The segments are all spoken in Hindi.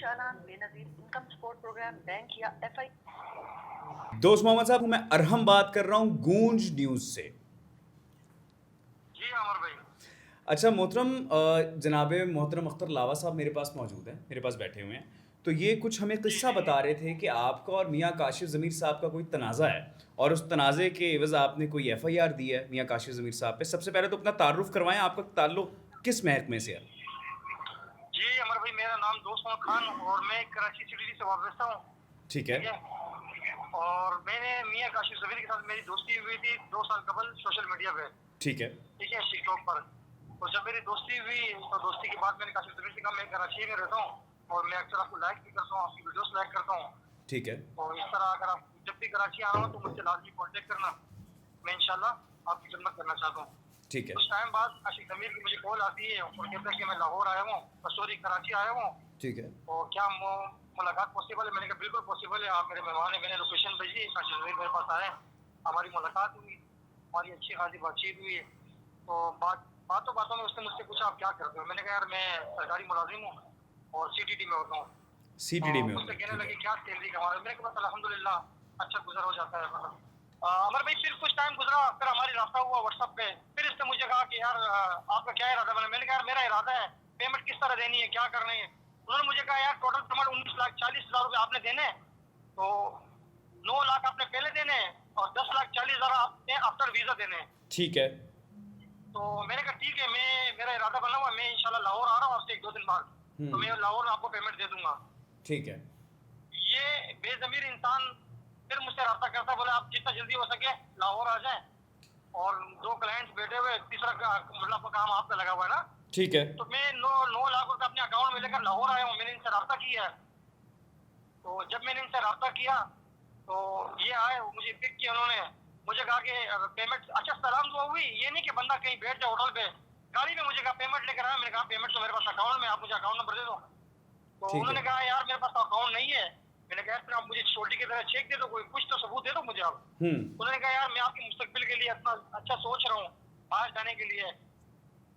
चालान, Benazir income support programme, bank या एफआई। दोस्त मोहम्मद साहब, मैं अरहम बात कर रहा हूँ गूंज न्यूज़ से। जी अमर भाई। अच्छा मोहतरम, जनाब मोहतरम अख्तर लावा साहब मेरे पास मौजूद हैं, मेरे पास बैठे हुए हैं। तो ये कुछ हमें किस्सा बता रहे थे कि आपका और मियाँ काशिफ ज़मीर साहब का कोई तनाज़ा है और उस तनाज़े के एवज़ आपने कोई एफआईआर दी है मियाँ काशिफ ज़मीर साहब पे। सबसे पहले तो अपना तारुफ करवाएं, आपका ताल्लुक़ किस महकमे से है? जी अमर भाई, मेरा नाम दोस्त खान और मैं कराची सिटी से वाबस्ता हूँ। ठीक है। और मैंने मियाँ काशिफ ज़मीर के साथ मेरी दोस्ती हुई थी 2 साल कबल सोशल मीडिया पे। ठीक है। ठीक है, टिकटॉक पर। और जब मेरी दोस्ती हुई तो दोस्ती के बाद मैंने काशिफ ज़मीर से कहा मैं कराची में रहता हूँ और मैं अक्सर आपको लाइक भी करता हूँ, आपकी वीडियोस लाइक करता हूँ। ठीक है। और इस तरह अगर आप जब भी कराची आ रहा हूँ तो मुझसे लाजमी कॉन्टेक्ट करना, मैं इंशाल्लाह आपकी खिदमत करना चाहता हूँ। ठीक है। कुछ टाइम बाद काशिफ ज़मीर की मुझे कॉल आती है और कहता है कि मैं लाहौर आया हूँ, सॉरी कराची आया हूँ। ठीक है। और क्या मुलाकात पॉसिबल है? मैंने कहा बिल्कुल पॉसिबल है, आप मेरे मेहमान हैं। मैंने लोकेशन भेजी, काशिफ ज़मीर मेरे पास आए, हमारी मुलाकात हुई, हमारी अच्छी खासी बातचीत हुई। तो बातों बातों में उसने मुझसे पूछा आप क्या करते हो? मैंने कहा यार मैं सरकारी मुलाजिम हूँ और सीटीडी में होता हूँ। सीटीडी में मुझसे होता है। कहने ठीक लगे है। क्या सैलरी कमा रहे हो? मैंने कहा बस अल्हम्दुलिल्लाह अच्छा गुजर हो जाता है। मतलब अमर भाई, फिर कुछ टाइम गुजरा, फिर हमारी रास्ता हुआ व्हाट्सएप पे। फिर इसने मुझे कहा कि यार आपका क्या इरादा बना? मैंने कहा यार मेरा इरादा है पेमेंट किस तरह देनी है, क्या करनी है। उन्होंने मुझे कहा यार टोटल पेमेंट 19,40,000 रुपये आपने देने, तो 9 लाख आपने पहले देने और 10,40,000 आपने आफ्टर वीजा देने। ठीक है। तो मैंने कहा ठीक है, मेरा इरादा बना हुआ, मैं इंशाल्लाह लाहौर आ रहा हूँ आपसे 1-2 दिन बाद, तो मैं लाहौर में आपको पेमेंट दे दूंगा। ठीक है। ये बेजमीर इंसान फिर मुझसे रब्ता करता, बोले आप जितना जल्दी हो सके लाहौर आ जाए। और 2 क्लाइंट्स बैठे हुए, तीसरा मतलब काम आपका लगा हुआ है ना। ठीक है। तो मैं 9 लाख रुपए अपने अकाउंट में लेकर लाहौर आया हूँ। मैंने इनसे रब्ता किया है। तो जब मैंने इनसे रब्ता किया तो ये आए, मुझे पिक किया उन्होंने, मुझे कहा कि पेमेंट, अच्छा सलाम दुआ हुई, ये नहीं कि बंदा कहीं बैठ जाए होटल पे, गाड़ी में मुझे कहा पेमेंट लेकर आया। मैंने कहा पेमेंट तो मेरे पास अकाउंट में, आप मुझे अकाउंट नंबर दे दो। तो उन्होंने कहा यार मेरे पास तो अकाउंट नहीं है। मैंने कहा फिर आप मुझे छोटी की तरह चेक दे दो, कोई कुछ तो सबूत दे दो मुझे आप। उन्होंने कहा यार मैं आपके मुस्तकबिल के लिए इतना अच्छा सोच रहा हूँ बाहर जाने के लिए।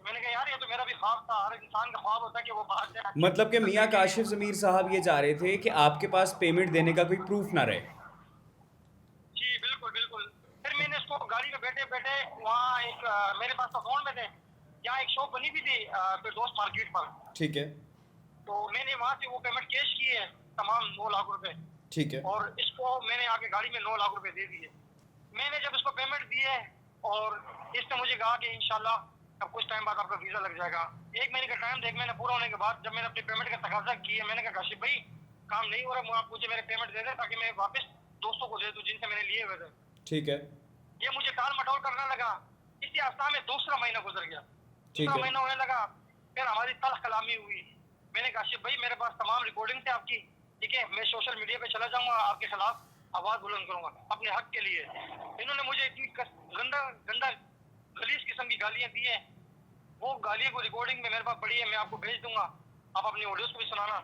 मैंने कहा यार ये तो मेरा भी ख्वाब था, हर इंसान का ख्वाब होता है कि वो बाहर जाए। मतलब कि मियाँ काशिफ ज़मीर साहब ये जा रहे थे कि आपके पास पेमेंट देने का कोई प्रूफ ना रहे। जी बिल्कुल बिल्कुल। फिर मैंने इसको गाड़ी में बैठे बैठे वहाँ एक मेरे पास अकाउंट में थे, यहाँ एक शॉप बनी भी थी फिरदौस मार्केट पर। ठीक है। तो मैंने वहाँ से वो पेमेंट कैश की है तमाम 9 लाख रुपए। ठीक है। और इसको मैंने आके गाड़ी में 9 लाख रुपए दे दिए। मैंने जब इसको पेमेंट दिए और इसने मुझे कहा कि इंशाल्लाह अब कुछ टाइम बाद आपका वीजा लग जाएगा। 1 महीने का टाइम था, 1 महीना पूरा होने के बाद जब मैंने अपनी पेमेंट का तकाजा किया, मैंने कहा काशिफ भाई काम नहीं हो रहा, आप मुझे मेरे पेमेंट दे दें ताकि मैं वापस दोस्तों को दे दूं जिनसे मैंने लिए हुए थे। ठीक है। ये मुझे टाल मटोल करने लगा। इसी अवस्था में दूसरा महीना गुजर गया, दूसरा महीना होने लगा, फिर हमारी तल्ख कलामी हुई। मैंने कहा काशिफ भाई मेरे पास तमाम रिकॉर्डिंग थे आपकी, ठीक है, मैं सोशल मीडिया पे चला जाऊंगा, आपके खिलाफ आवाज बुलंद करूंगा अपने हक के लिए। इन्होंने मुझे इतनी गंदा गलीज किस्म की गालियां दी है। वो गालियों को रिकॉर्डिंग में मेरे पास पड़ी है, मैं आपको भेज दूंगा, आप अपनी ऑडियोज को भी सुनाना।